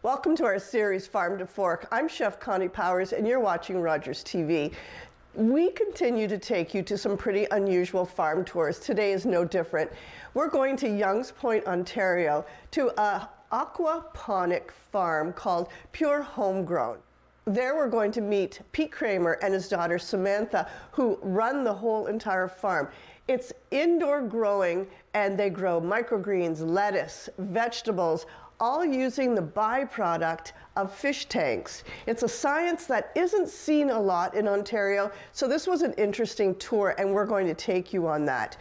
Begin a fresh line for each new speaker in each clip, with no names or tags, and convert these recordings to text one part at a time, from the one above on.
Welcome to our series, Farm to Fork. I'm Chef Connie Powers, and you're watching Rogers TV. We continue to take you to some pretty unusual farm tours. Today is no different. We're going to Young's Point, Ontario, to an aquaponic farm called Pure Homegrown. There we're going to meet Pete Kramer and his daughter Samantha, who run the whole entire farm. It's indoor growing, and they grow microgreens, lettuce, vegetables, all using the byproduct of fish tanks. It's a science that isn't seen a lot in Ontario, so this was an interesting tour, and we're going to take you on that.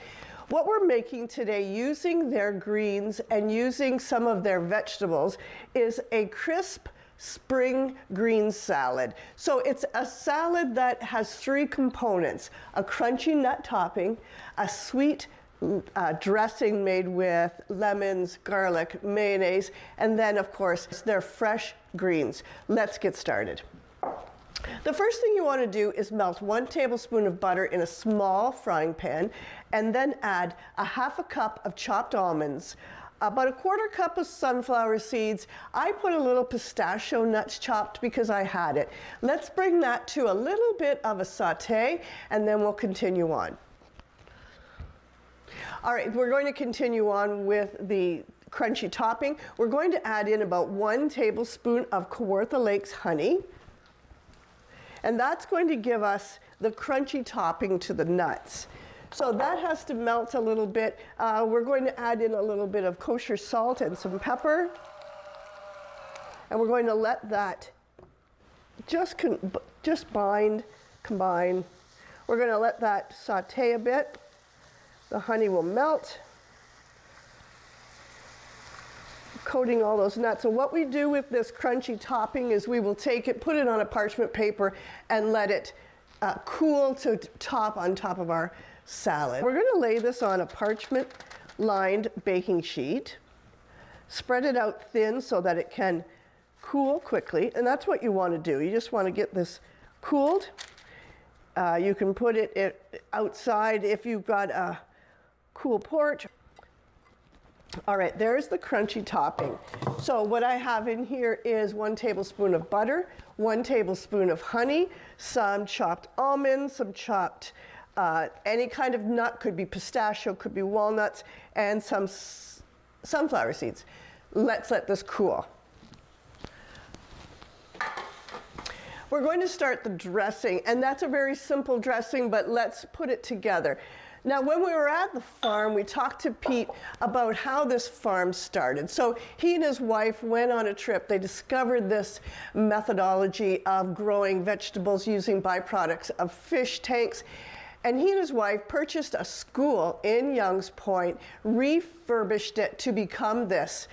What we're making today, using their greens and using some of their vegetables, is a crisp spring green salad. So it's a salad that has three components: a crunchy nut topping, a sweet dressing made with lemons, garlic, mayonnaise, and then of course their fresh greens. Let's get started. The first thing you want to do is melt 1 tablespoon of butter in a small frying pan, and then add a half a cup of chopped almonds, about a 1/4 cup of sunflower seeds. I put a little pistachio nuts chopped because I had it. Let's bring that to a little bit of a saute, and then we'll continue on. All right, we're going to continue on with the crunchy topping. We're going to add in about 1 tablespoon of Kawartha Lakes honey, and that's going to give us the crunchy topping to the nuts. So that has to melt a little bit. We're going to add in a little bit of kosher salt and some pepper, and we're going to let that just combine. We're going to let that saute a bit. The honey will melt, coating all those nuts. And what we do with this crunchy topping is we will take it, put it on a parchment paper, and let it cool to top on top of our salad. We're going to lay this on a parchment-lined baking sheet, spread it out thin so that it can cool quickly, and that's what you want to do. You just want to get this cooled. You can put it outside if you've got a cool porch. All right, there's the crunchy topping. So what I have in here is 1 tablespoon of butter, 1 tablespoon of honey, some chopped almonds, some chopped any kind of nut, could be pistachio, could be walnuts, and some sunflower seeds. Let's let this cool. We're going to start the dressing, and that's a very simple dressing, but let's put it together. Now, when we were at the farm, we talked to Pete about how this farm started. So he and his wife went on a trip. They discovered this methodology of growing vegetables using byproducts of fish tanks. And he and his wife purchased a school in Young's Point, refurbished it to become this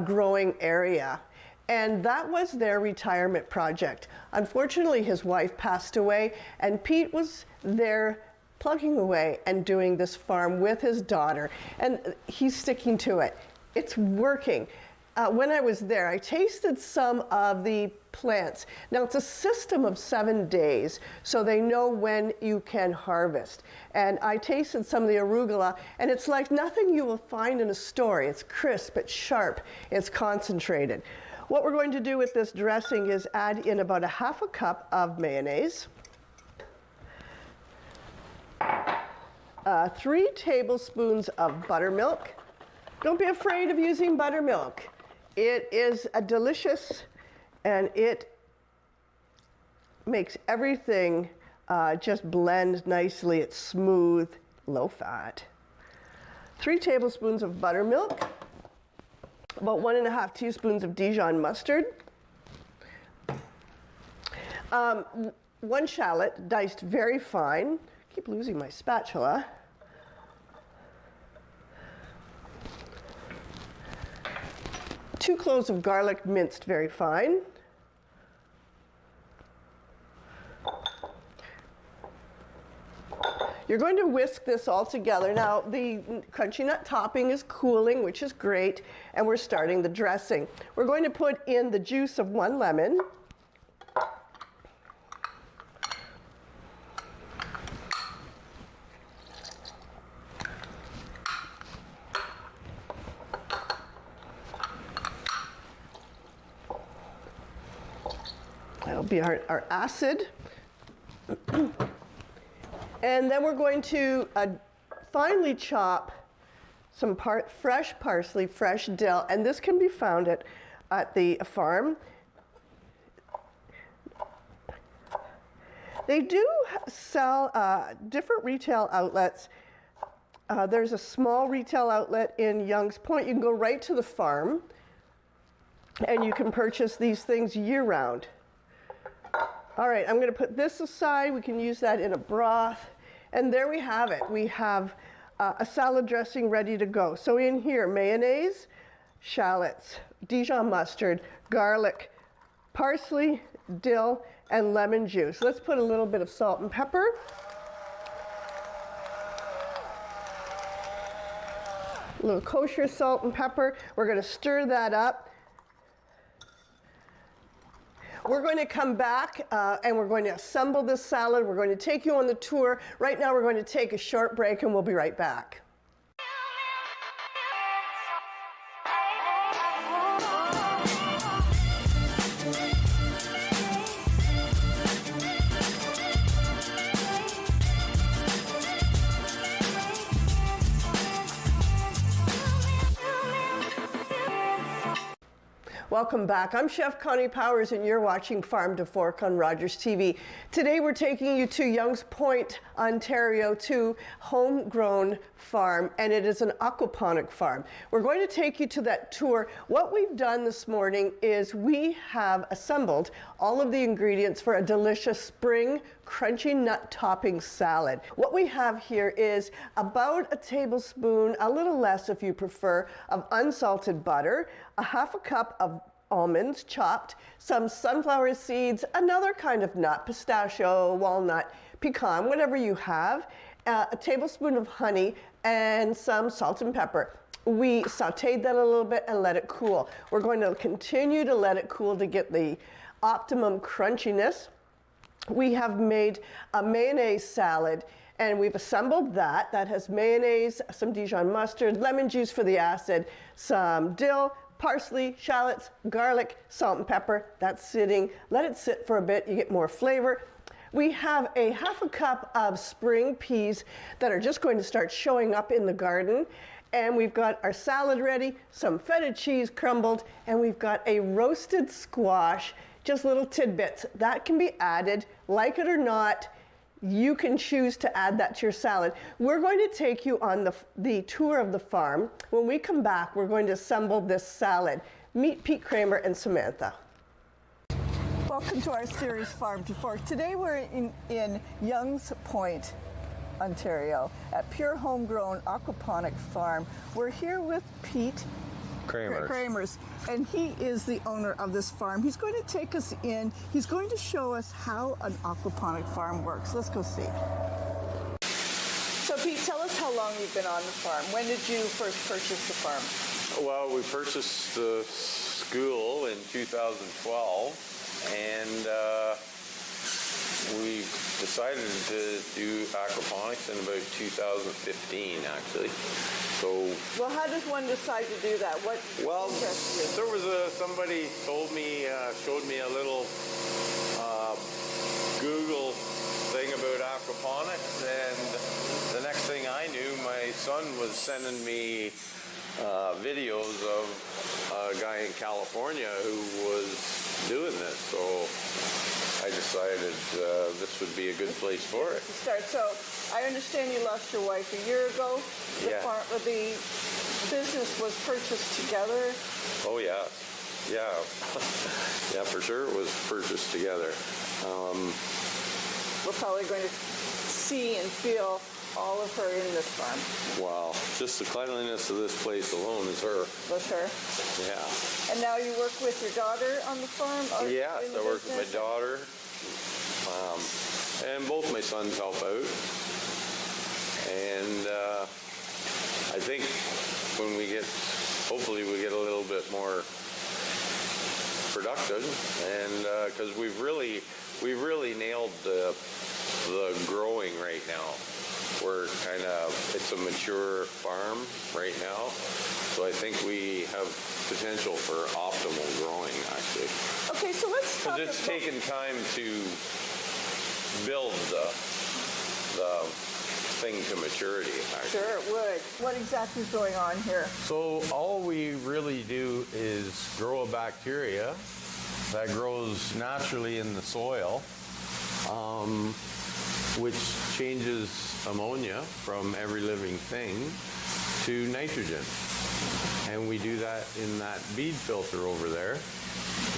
growing area. And that was their retirement project. Unfortunately, his wife passed away, and Pete was there plugging away and doing this farm with his daughter, and he's sticking to it. It's working. When I was there, I tasted some of the plants. Now, it's a system of 7 days, so they know when you can harvest. And I tasted some of the arugula, and it's like nothing you will find in a store. It's crisp, it's sharp, it's concentrated. What we're going to do with this dressing is add in about a half a cup of mayonnaise, 3 tablespoons of buttermilk. Don't be afraid of using buttermilk. It is delicious, and it makes everything just blend nicely. It's smooth, low fat. 3 tablespoons of buttermilk, about 1½ teaspoons of Dijon mustard, 1 shallot diced very fine. Keep losing my spatula. 2 cloves of garlic minced very fine. You're going to whisk this all together. Now, the crunchy nut topping is cooling, which is great, and we're starting the dressing. We're going to put in the juice of 1 lemon, That'll be our acid. And then we're going to finely chop some fresh parsley, fresh dill, and this can be found at the farm. They do sell different retail outlets. There's a small retail outlet in Young's Point. You can go right to the farm, and you can purchase these things year-round. All right, I'm going to put this aside. We can use that in a broth. And there we have it. We have a salad dressing ready to go. So in here, mayonnaise, shallots, Dijon mustard, garlic, parsley, dill, and lemon juice. Let's put a little bit of salt and pepper. A little kosher salt and pepper. We're going to stir that up. We're going to come back and we're going to assemble this salad. We're going to take you on the tour. Right now we're going to take a short break and we'll be right back. Welcome back. I'm Chef Connie Powers and you're watching Farm to Fork on Rogers TV. Today we're taking you to Young's Point, Ontario, to Homegrown Farm, and it is an aquaponic farm. We're going to take you to that tour. What we've done this morning is we have assembled all of the ingredients for a delicious spring crunchy nut topping salad. What we have here is about a tablespoon, a little less if you prefer, of unsalted butter, a half a cup of almonds chopped, some sunflower seeds, another kind of nut, pistachio, walnut, pecan, whatever you have, a tablespoon of honey, and some salt and pepper. We sauteed that a little bit and let it cool. We're going to continue to let it cool to get the optimum crunchiness. We have made a mayonnaise salad and we've assembled that. That has mayonnaise, some Dijon mustard, lemon juice for the acid, some dill, parsley, shallots, garlic, salt and pepper. That's sitting. Let it sit for a bit. You get more flavor. We have a half a cup of spring peas that are just going to start showing up in the garden. And we've got our salad ready, some feta cheese crumbled, and we've got a roasted squash, just little tidbits. That can be added, like it or not. You can choose to add that to your salad. We're going to take you on the tour of the farm. When we come back, we're going to assemble this salad. Meet Pete Kramer and Samantha. Welcome to our series Farm to Fork. Today we're in Young's Point, Ontario, at Pure Homegrown Aquaponic Farm. We're here with Pete Kramer's, and he is the owner of this farm. He's going to take us in. He's going to show us how an aquaponic farm works. Let's go see. So Pete, tell us how long you've been on the farm. When did you first purchase the farm?
Well, we purchased the school in 2012, and we decided to do aquaponics in about 2015, actually. So,
well, how does one decide to do that? What interests you?
There was somebody told me, showed me a little Google thing about aquaponics, and the next thing I knew, my son was sending me videos of a guy in California who was doing this. So I decided this would be a good place for it.
To start. So I understand you lost your wife a year ago. The business was purchased together.
Oh yeah, yeah, yeah, for sure it was purchased together.
We're probably going to see and feel all of her in this farm.
Wow, just the cleanliness of this place alone is her.
Was her?
Yeah.
And now you work with your daughter on the farm?
Yes, I work with my daughter. And both my sons help out. And I think when hopefully we get a little bit more productive, and because we've really nailed the growing right now. it's a mature farm right now. So I think we have potential for optimal growing, actually.
Okay, so let's talk
Because it's
about...
taken time to build the thing to maturity, actually.
Sure, it would. What exactly is going on here?
So all we really do is grow a bacteria that grows naturally in the soil, which changes ammonia from every living thing to nitrogen. And we do that in that bead filter over there.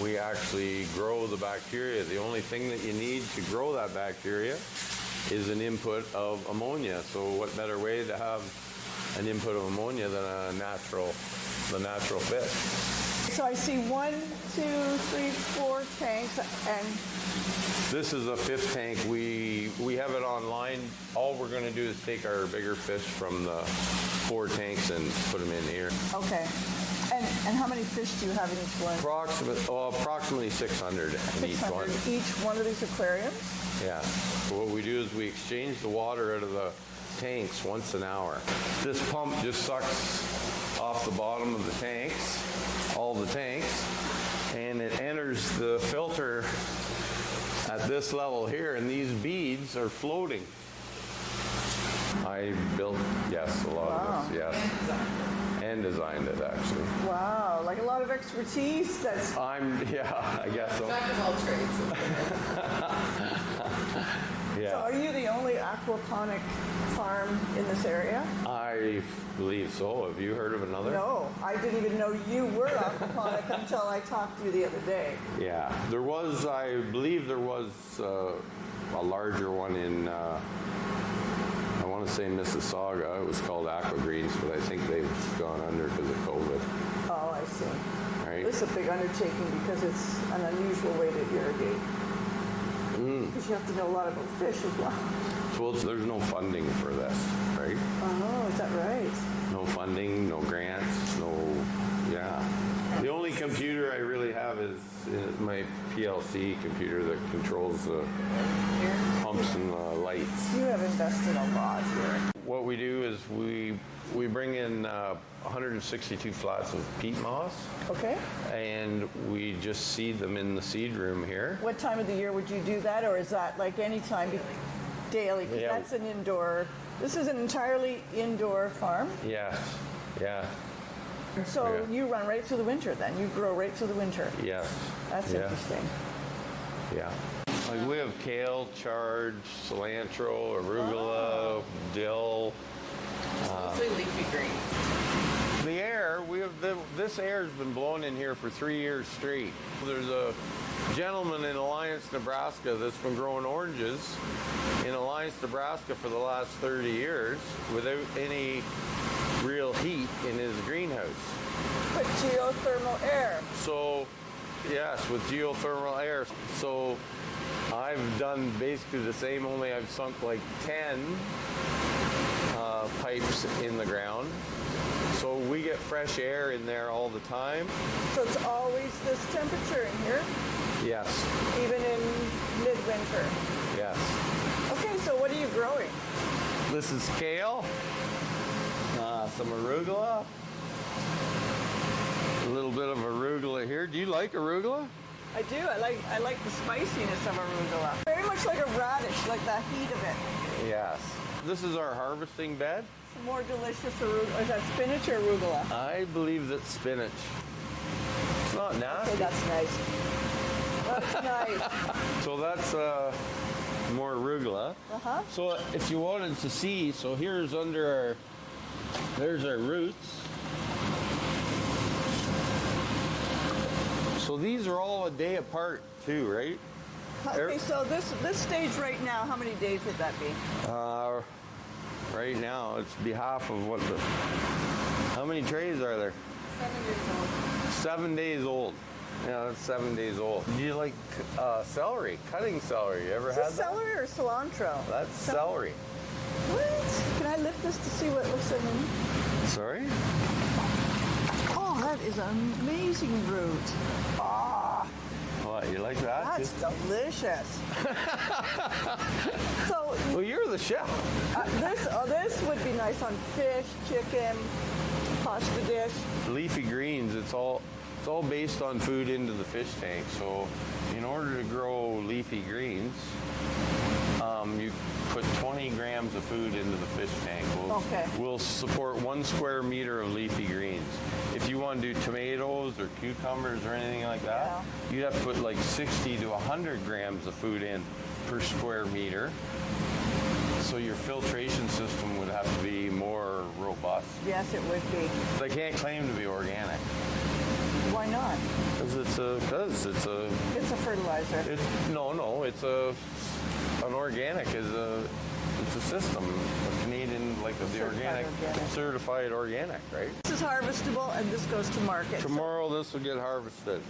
We actually grow the bacteria. The only thing that you need to grow that bacteria is an input of ammonia. So what better way to have an input of ammonia than the natural fish?
So I see 1, 2, 3, 4 tanks, and
this is a 5th tank. We have it online. All we're going to do is take our bigger fish from the 4 tanks and put them in here.
okay. And how many fish do you have in each one?
Approximately 600 in each
600
one.
each one of these aquariums?
Yeah. So what we do is we exchange the water out of the tanks once an hour. This pump just sucks off the bottom of the tanks, all the tanks, and it enters the filter at this level here, and these beads are floating. I built, yes, a lot of this, yes. And designed it, actually.
Wow, like a lot of expertise. That's
Yeah, I guess so.
Jack of all trades.
Yeah.
So are you the only aquaponic farm in this area?
I believe so. Have you heard of another?
No, I didn't even know you were aquaponic until I talked to you the other day.
Yeah, there was, I believe there was a larger one in, I want to say Mississauga. It was called Aqua Greens, but I think they've gone under because of COVID.
Oh, I see.
Right?
This is a big undertaking because it's an unusual way to irrigate. Because you have to know a lot about fish as well.
So there's no funding for this, right?
Oh, is that right?
No funding, no grants, yeah. The only computer I really have is my PLC computer that controls the pumps and the lights.
You have invested a lot here.
What we do is we bring in 162 flats of peat moss.
Okay.
And we just seed them in the seed room here.
What time of the year would you do that, or is that like any time daily? Because
Yeah.
that's an indoor. This is an entirely indoor farm.
Yes, yeah,
So
Yeah.
you run right through the winter then. You grow right through the winter.
yes.
That's
yeah.
interesting.
Yeah. Like we have kale, chard, cilantro, arugula, dill.
Mostly leafy green.
The air, this air has been blowing in here for 3 years straight. There's a gentleman in Alliance, Nebraska that's been growing oranges in Alliance, Nebraska for the last 30 years without any real heat in his greenhouse.
But geothermal air.
So, yes, with geothermal air. So I've done basically the same, only I've sunk like 10 pipes in the ground. So we get fresh air in there all the time.
So it's always this temperature in here,
Yes,
even in midwinter.
yes.
Okay, so what are you growing?
This is kale, some arugula, a little bit of arugula here. Do you like arugula?
I do. I like the spiciness of arugula. Very much like a radish, like the heat of it.
Yes. This is our harvesting bed.
Some more delicious arugula. Is that spinach or arugula?
I believe that's spinach. It's not nasty.
Okay, that's nice. That's nice.
So that's more arugula.
Uh-huh.
So if you wanted to see, so here's there's our roots. So these are all a day apart too, right?
Okay, so this stage right now, how many days would that be?
Right now, it's behalf of how many trays are there?
7 years old.
7 days old. Yeah, that's 7 days old. Do you like celery, cutting celery? You ever
Is
had
this
that?
celery or cilantro?
That's celery.
What? Can I lift this to see what it looks like?
Sorry?
Oh, that is an amazing root. Ah,
What, you like that?
that's delicious. So
So
Well, you're the chef.
this would be nice on fish, chicken, pasta dish.
Leafy greens, it's all based on food into the fish tank. So in order to grow leafy greens, you put 20 grams of food into the fish tank. We'll support 1 square meter of leafy greens. If you want to do tomatoes or cucumbers or anything like that, you'd have to put like 60 to 100 grams of food in per square meter. So your filtration system would have to be more robust.
Yes, it would be.
They can't claim to be organic.
Why not?
Because it's a
It's a fertilizer.
an organic it's a system, a Canadian, like the
Certified organic.
certified organic, right?
This is harvestable, and this goes to market
Tomorrow this will get harvested,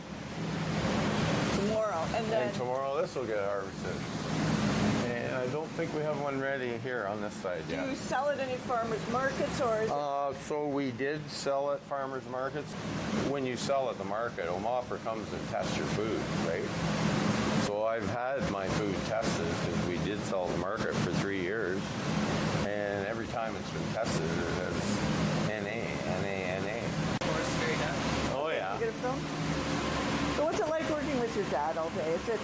tomorrow. And then
and tomorrow this will get harvested. And I don't think we have one ready here on this side
do
yet.
you sell at any farmers markets, or is it?
So we did sell at farmers markets. When you sell at the market, Omoffer comes and tests your food, right? So I've had my food tested because we did sell at the market for 3 years, and every time it's been tested, it has NA.
Or straight up.
Oh yeah.
You get a film? So what's it like working with your dad all day? Is it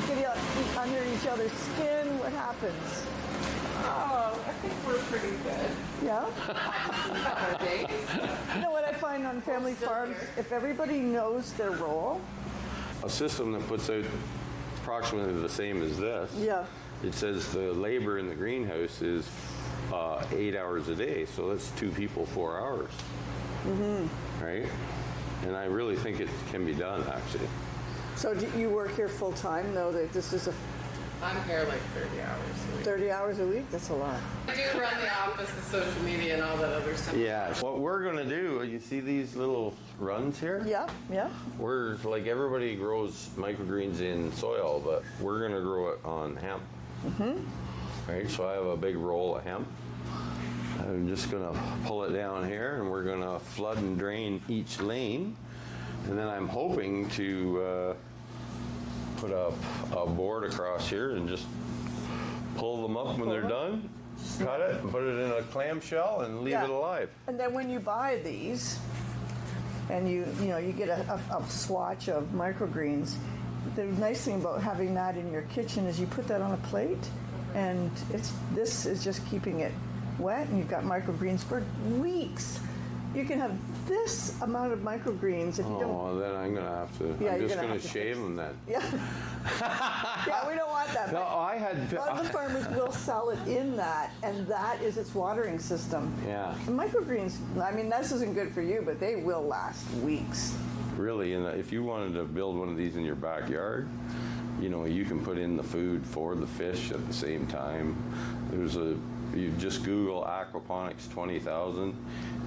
you get under each other's skin? What happens?
Oh, I think we're pretty good.
Yeah?
Our days.
You know what I find on family
still
farms?
here.
If everybody knows their role,
A system that puts out approximately the same as this.
yeah.
It says the labor in the greenhouse is 8 hours a day, so that's 2 people, 4 hours. Right? And I really think it can be done, actually.
So do you work here full time, though, that this is a
I'm here like 30 hours a week.
30 hours a week? That's a lot.
I do run the office, the social media, and all that other stuff.
Yeah. What we're going to do, you see these little runs here?
Yeah, yeah.
We're like everybody grows microgreens in soil, but we're going to grow it on hemp. Right? So I have a big roll of hemp. I'm just going to pull it down here, and we're going to flood and drain each lane. And then I'm hoping to put a board across here and just pull them up when they're done, cut it, and put it in a clamshell, and leave
Yeah.
it alive.
And then when you buy these, and you get a swatch of microgreens, the nice thing about having that in your kitchen is you put that on a plate, and this is just keeping it wet, and you've got microgreens for weeks. You can have this amount of microgreens if you don't.
Oh, then I'm going to have to,
Yeah,
I'm
you're
just
gonna
going to
have to
shave
fix
them then.
Yeah. Yeah, we don't want that.
No,
but
I had,
a lot of the farmers will sell it in that, and that is its watering system.
yeah,
The microgreens, I mean, this isn't good for you, but they will last weeks.
really, and if you wanted to build one of these in your backyard, you can put in the food for the fish at the same time. You just Google aquaponics 20,000.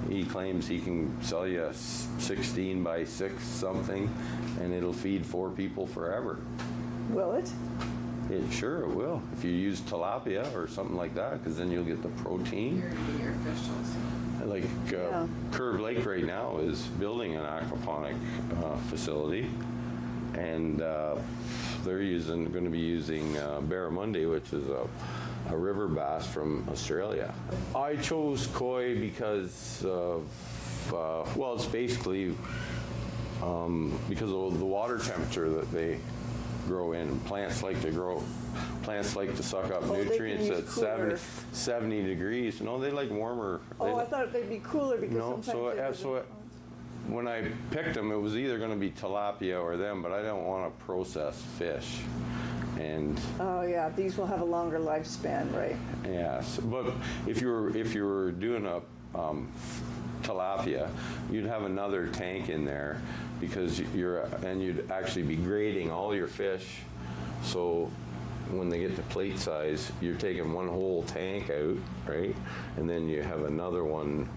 He claims he can sell you a 16 by 6 something, and it'll feed 4 people forever.
Will it?
Sure it will, if you use tilapia or something like that, because then you'll get the protein.
You're eating your fish also.
Like Curve Lake right now is building an aquaponic facility, and they're going to be using barramundi, which is a river bass from Australia. I chose koi because of, it's basically because of the water temperature that they grow in. Plants like to suck up
they can
nutrients
use
at
cooler.
70 degrees. No, they like warmer.
Oh, I thought they'd be cooler because
No,
sometimes
when I picked them, it was either going to be tilapia or them, but I don't want to process fish. And
Oh yeah, these will have a longer lifespan, right?
yes, but if you were doing a tilapia, you'd have another tank in there because you'd actually be grading all your fish. So when they get to plate size, you're taking one whole tank out, right? And then you have another one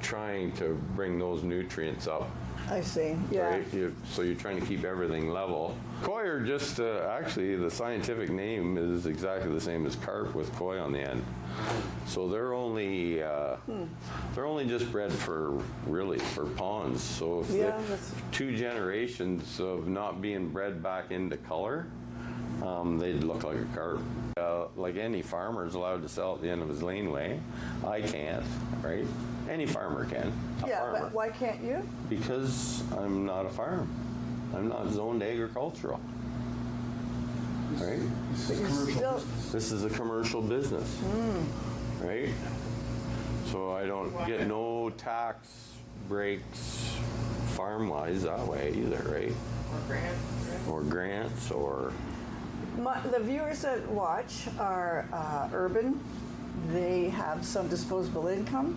trying to bring those nutrients up.
I see. Yeah.
Right? So you're trying to keep everything level. Koi are just, actually, the scientific name is exactly the same as carp with koi on the end. So they're only just bred for ponds. So if
Yeah,
the
that's-
2 generations of not being bred back into color, they'd look like a carp. Like any farmer's allowed to sell at the end of his laneway. I can't, right? Any farmer can.
Yeah,
Farmer.
but why can't you?
Because I'm not a farm. I'm not zoned agricultural. Right? This is a commercial business. Right? So I don't get no tax breaks farm-wise that way either, right? Or grants or...
The viewers that watch are urban. They have some disposable income.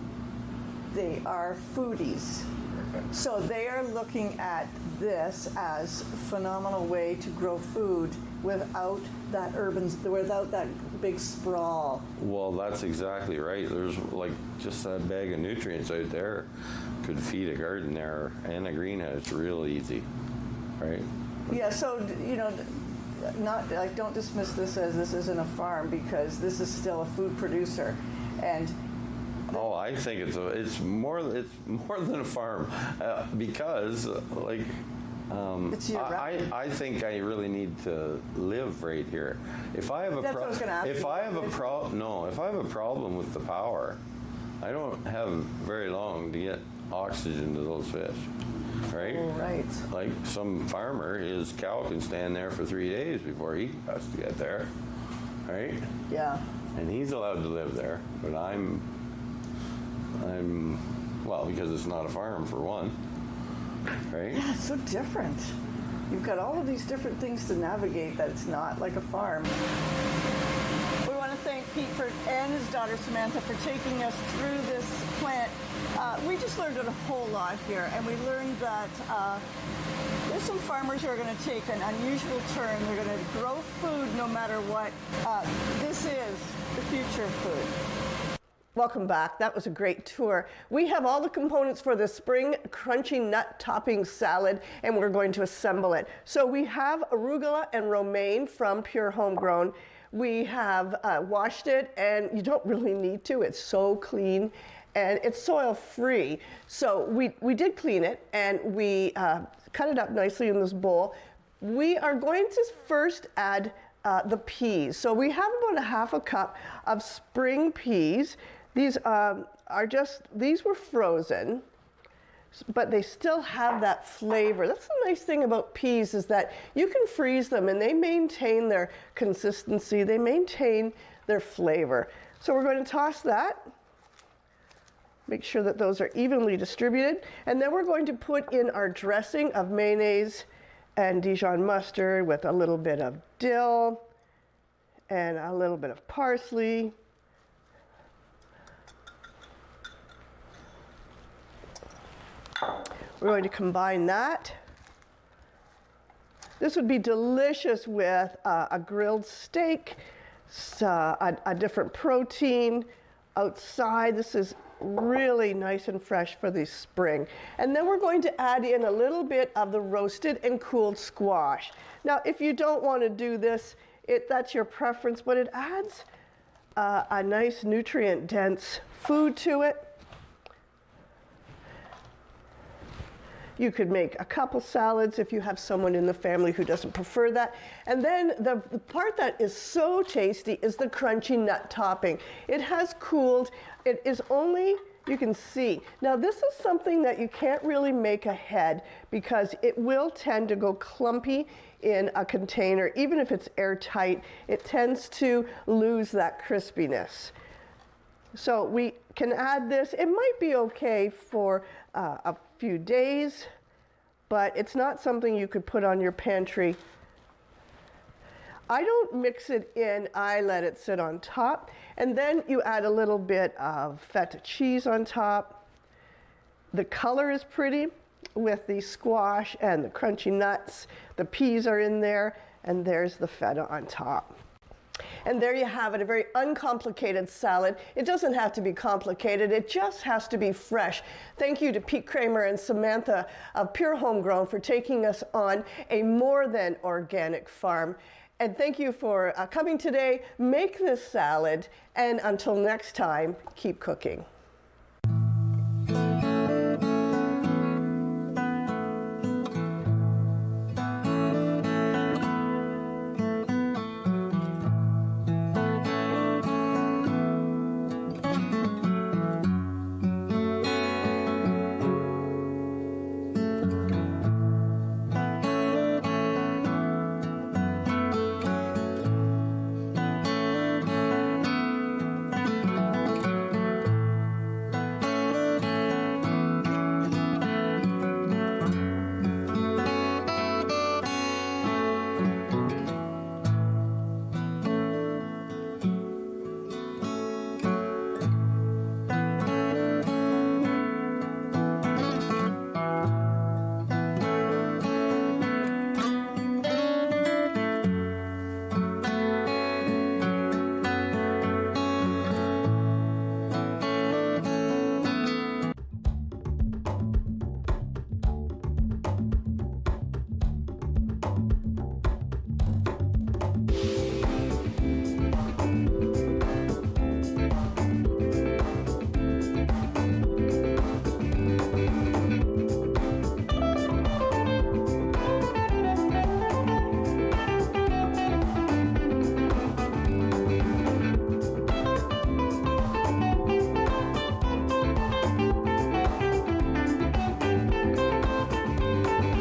They are foodies. So they are looking at this as a phenomenal way to grow food without that big sprawl.
Well, that's exactly right. There's like just that bag of nutrients out there could feed a garden there and a greenhouse real easy, right?
Yeah, so, not like, don't dismiss this as this isn't a farm, because this is still a food producer. And
oh, I think it's more than a farm, because like
it's year-round.
I think I really need to live right here. If I have a
That's what I was gonna ask
if
you.
I have a problem with the power, I don't have very long to get oxygen to those fish. Right?
Oh, right.
Like some farmer, his cow can stand there for 3 days before he has to get there. Right?
Yeah.
And he's allowed to live there, but I'm well, because it's not a farm for one. Right?
Yeah, it's so different. You've got all of these different things to navigate that it's not like a farm. We want to thank Pete and his daughter Samantha for taking us through this plant. We just learned a whole lot here, and we learned that there's some farmers who are going to take an unusual turn. They're going to grow food no matter what. This is the future of food.
Welcome back. That was a great tour. We have all the components for the spring crunchy nut topping salad, and we're going to assemble it. So we have arugula and romaine from Pure Homegrown. We have washed it, and you don't really need to. It's so clean, and it's soil free. So we did clean it, and we cut it up nicely in this bowl. We are going to first add the peas. So we have about a half a cup of spring peas. These these were frozen, but they still have that flavor. That's the nice thing about peas, is that you can freeze them and they maintain their consistency, they maintain their flavor. So we're going to toss that, make sure that those are evenly distributed, and then we're going to put in our dressing of mayonnaise and Dijon mustard with a little bit of dill and a little bit of parsley. We're going to combine that. This would be delicious with a grilled steak, a different protein outside. This is really nice and fresh for the spring. And then we're going to add in a little bit of the roasted and cooled squash. Now, if you don't want to do this, that's your preference, but it adds a nice nutrient-dense food to it. You could make a couple salads if you have someone in the family who doesn't prefer that. And then the part that is so tasty is the crunchy nut topping. It has cooled. It is only, you can see. Now this is something that you can't really make ahead, because it will tend to go clumpy in a container. Even if it's airtight, it tends to lose that crispiness. So we can add this. It might be okay for a few days, but it's not something you could put on your pantry. I don't mix it in, I let it sit on top, and then you add a little bit of feta cheese on top. The color is pretty with the squash and the crunchy nuts. The peas are in there, and there's the feta on top. And there you have it, a very uncomplicated salad. It doesn't have to be complicated, it just has to be fresh. Thank you to Pete Kramer and Samantha of Pure Homegrown for taking us on a more than organic farm. And thank you for coming today. Make this salad, and until next time, keep cooking.